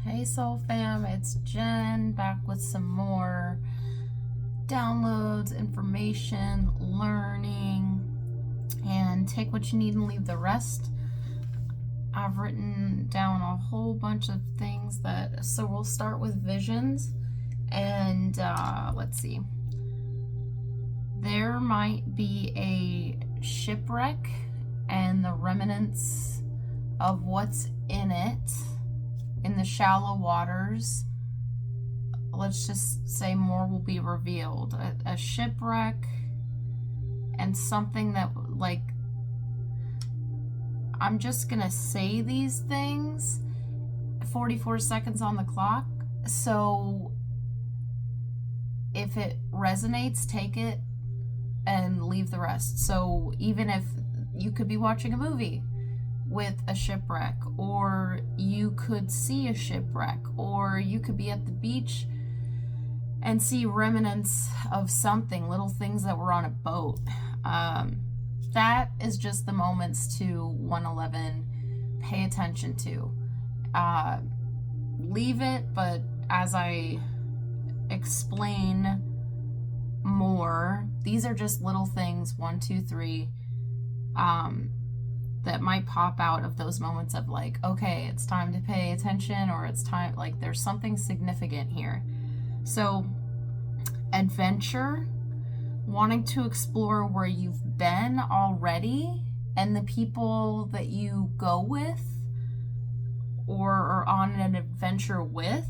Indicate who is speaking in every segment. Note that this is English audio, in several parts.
Speaker 1: Hey Soul Fam, it's Jen back with some more downloads, information, learning, and take what you need and leave the rest. I've written down a whole bunch of things so we'll start with visions, and let's see. There might be a shipwreck and the remnants of what's in it in the shallow waters. Let's just say more will be revealed. A shipwreck and something that, like, I'm just gonna say these things. 44 seconds on the clock. So if it resonates, take it and leave the rest. So even if you could be watching a movie with a shipwreck, or you could see a shipwreck, or you could be at the beach and see remnants of something, little things that were on a boat. That is just the moments to 111 pay attention to. Leave it, but as I explain more, these are just little things, 1, 2, 3, that might pop out of those moments of like, okay, it's time to pay attention, or it's time, like, there's something significant here. So, adventure, wanting to explore where you've been already and the people that you go with or are on an adventure with,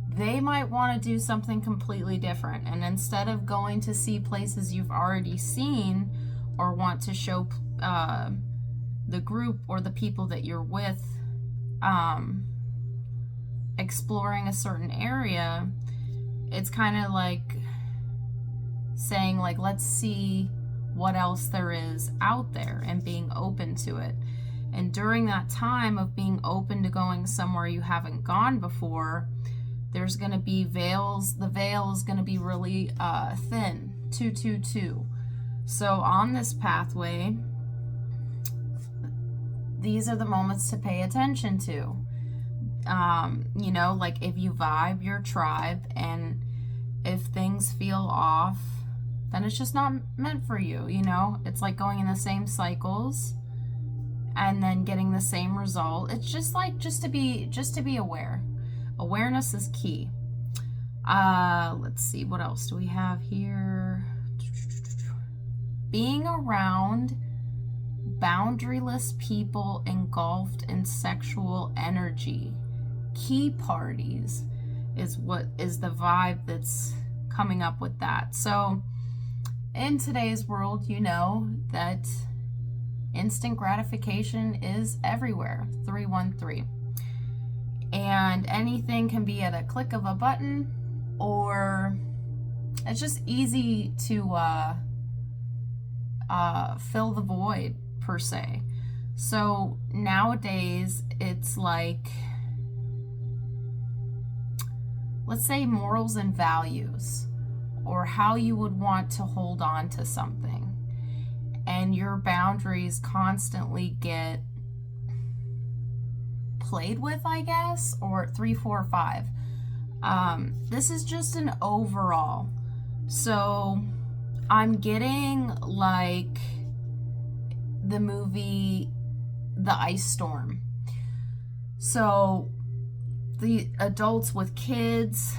Speaker 1: they might want to do something completely different. And instead of going to see places you've already seen or want to show the group or the people that you're with exploring a certain area, it's kind of like saying, like, let's see what else there is out there and being open to it. And during that time of being open to going somewhere you haven't gone before, there's going to be veils. The veil is going to be really thin, 222. So on this pathway, these are the moments to pay attention to. Like, if you vibe your tribe, and if things feel off, then it's just not meant for you. It's like going in the same cycles and then getting the same result. It's just like, just to be aware. Awareness is key. Let's see, what else do we have here? Being around boundaryless people engulfed in sexual energy. Key parties is what is the vibe that's coming up with that. So in today's world, you know that instant gratification is everywhere, 313. And anything can be at a click of a button, or it's just easy to fill the void, per se. So nowadays, it's like, let's say morals and values, or how you would want to hold on to something, and your boundaries constantly get played with, I guess, or 3, 4, 5. This is just an overall. So I'm getting like the movie The Ice Storm. So the adults with kids,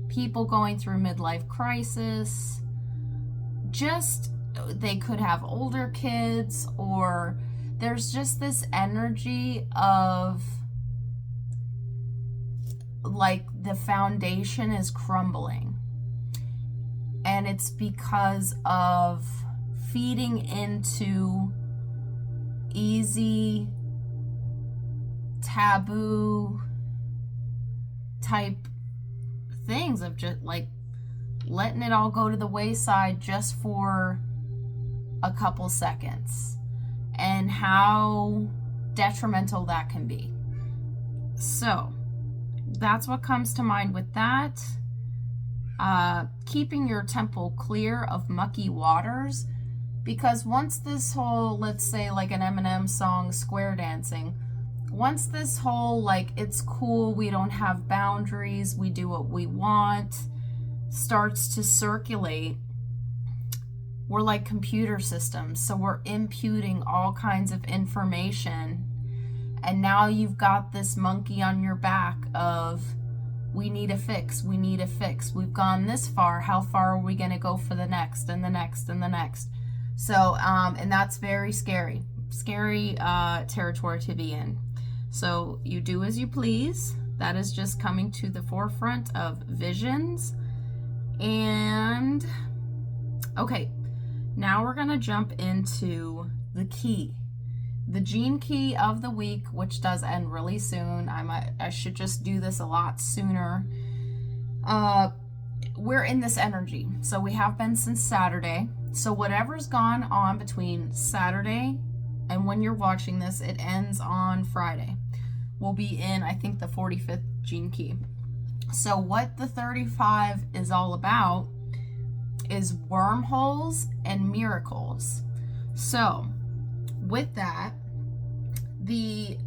Speaker 1: people going through midlife crisis, just, they could have older kids, or there's just this energy of like the foundation is crumbling, and it's because of feeding into easy taboo type things of just like letting it all go to the wayside just for a couple seconds, and how detrimental that can be. So that's what comes to mind with that. Keeping your temple clear of mucky waters, because once this whole, let's say like an Eminem song, Square Dancing, once this whole, like, it's cool, we don't have boundaries, we do what we want, starts to circulate, we're like computer systems. So we're imputing all kinds of information. And now you've got this monkey on your back of, we need a fix, we need a fix. We've gone this far, how far are we going to go for the next and the next and the next? So, and that's very scary territory to be in. So you do as you please. That is just coming to the forefront of visions. And okay, now we're going to jump into the key. The gene key of the week, which does end really soon. I should just do this a lot sooner. We're in this energy. So we have been since Saturday. So whatever's gone on between Saturday and when you're watching this, it ends on Friday. We'll be in, I think, the 45th gene key. So what the 35 is all about is wormholes and miracles. So with that, the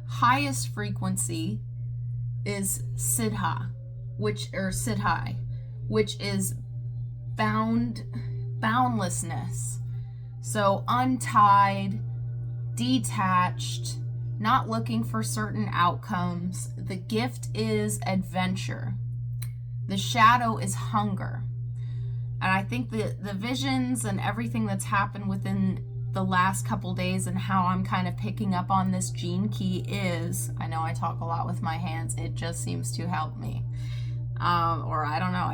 Speaker 1: highest frequency is Siddha, which is boundlessness. So untied, detached, not looking for certain outcomes. The gift is adventure. The shadow is hunger. And I think the visions and everything that's happened within the last couple days and how I'm kind of picking up on this gene key is, I know I talk a lot with my hands, it just seems to help me. Or I don't know,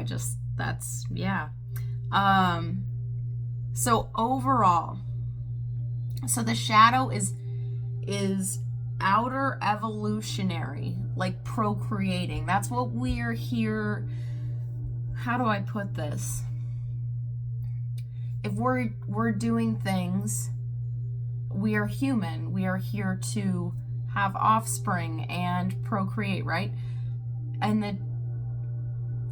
Speaker 1: so overall, so the shadow is outer evolutionary, like procreating. That's what we're here. How do I put this? If we're doing things, we are human. We are here to have offspring and procreate, right? And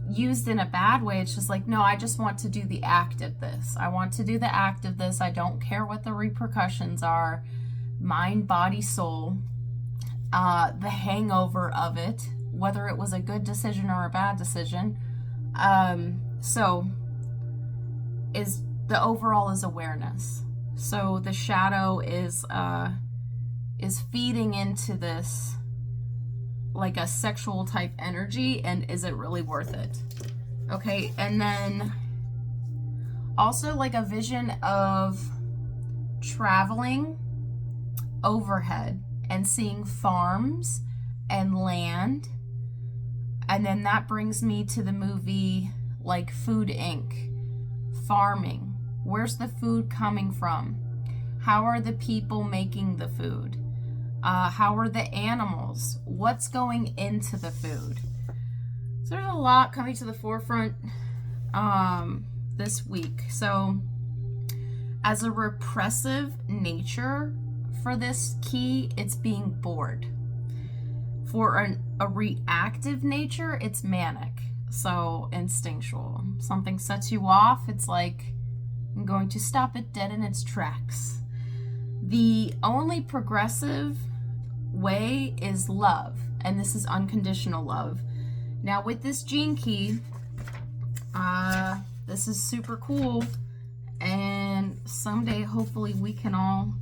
Speaker 1: used in a bad way, it's just like, no, I just want to do the act of this. I want to do the act of this. I don't care what the repercussions are. Mind, body, soul. The hangover of it, whether it was a good decision or a bad decision. So the overall is awareness. So the shadow is feeding into this like a sexual type energy, and is it really worth it? Okay, and then also like a vision of traveling overhead and seeing farms and land. And then that brings me to the movie like Food Inc. Farming. Where's the food coming from? How are the people making the food? How are the animals? What's going into the food? So there's a lot coming to the forefront this week. So as a repressive nature for this key, it's being bored. For a reactive nature, it's manic. So instinctual. Something sets you off, it's like, I'm going to stop it dead in its tracks. The only progressive way is love, and this is unconditional love. Now with this gene key, this is super cool, and someday hopefully we can all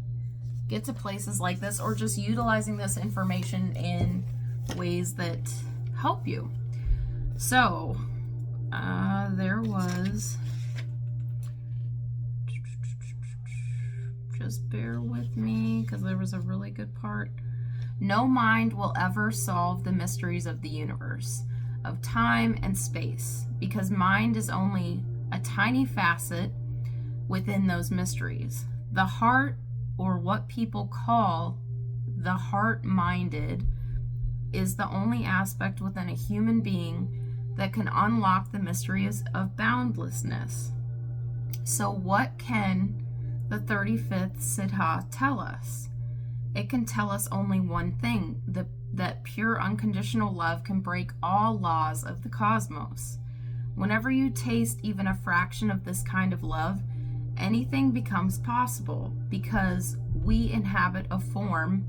Speaker 1: get to places like this, or just utilizing this information in ways that help you. So there was, just bear with me because there was a really good part. No mind will ever solve the mysteries of the universe, of time and space, because mind is only a tiny facet within those mysteries. The heart, or what people call the heart-minded, is the only aspect within a human being that can unlock the mysteries of boundlessness. So what can the 35th Siddha tell us? It can tell us only one thing, that pure unconditional love can break all laws of the cosmos. Whenever you taste even a fraction of this kind of love, anything becomes possible, because we inhabit a form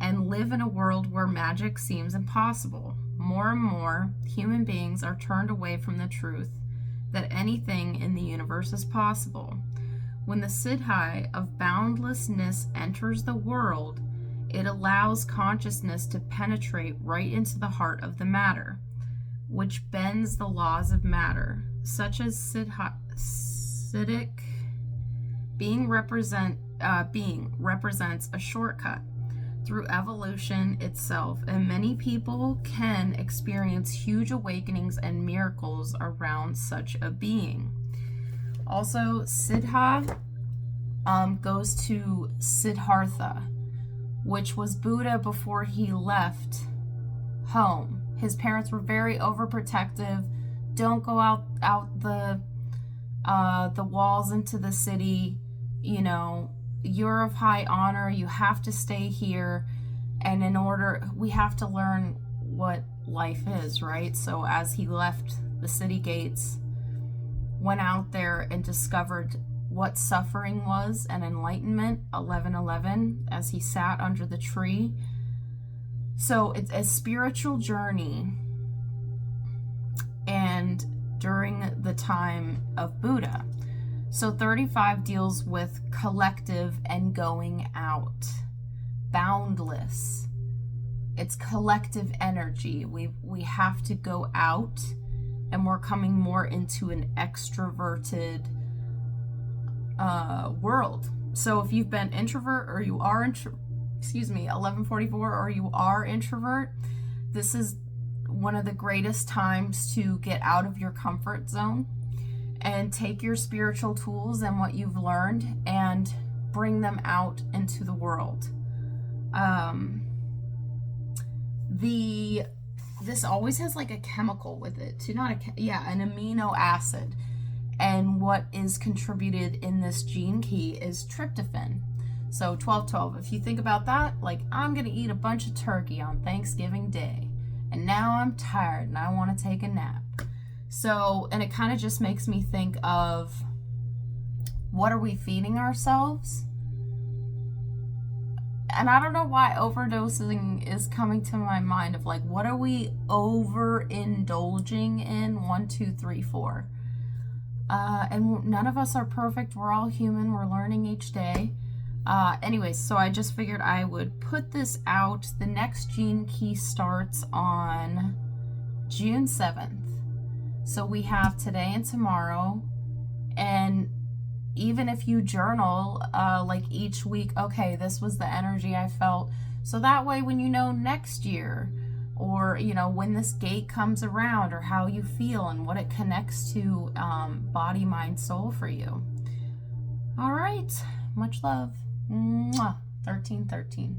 Speaker 1: and live in a world where magic seems impossible. More and more, human beings are turned away from the truth that anything in the universe is possible. When the Siddhi of boundlessness enters the world, it allows consciousness to penetrate right into the heart of the matter, which bends the laws of matter, such as Siddhic being represents a shortcut through evolution itself, and many people can experience huge awakenings and miracles around such a being. Also, Siddha goes to Siddhartha, which was Buddha before he left home. His parents were very overprotective. Don't go out the walls into the city. You know, you're of high honor. You have to stay here, and we have to learn what life is, right? So as he left the city gates, went out there and discovered what suffering was and enlightenment, 11:11, as he sat under the tree. So it's a spiritual journey, and during the time of Buddha. So 35 deals with collective and going out, boundless. It's collective energy. We have to go out, and we're coming more into an extroverted world. So if you've been introvert or you are 1144, or you are introvert, this is one of the greatest times to get out of your comfort zone and take your spiritual tools and what you've learned and bring them out into the world. This always has like a chemical with it too, an amino acid. And what is contributed in this gene key is tryptophan. So 12:12, if you think about that, like, I'm gonna eat a bunch of turkey on Thanksgiving Day, and now I'm tired and I want to take a nap. So, and it kind of just makes me think of, what are we feeding ourselves? And I don't know why overdosing is coming to my mind, of like, what are we overindulging in? 1, 2, 3, 4. And none of us are perfect. We're all human. We're learning each day. Anyways, so I just figured I would put this out. The next gene key starts on June 7th. So we have today and tomorrow. And even if you journal, like each week, okay, this was the energy I felt. So that way, when you know next year, or, you know, when this gate comes around, or how you feel and what it connects to, body, mind, soul for you. All right. Much love. Mwah. 1313.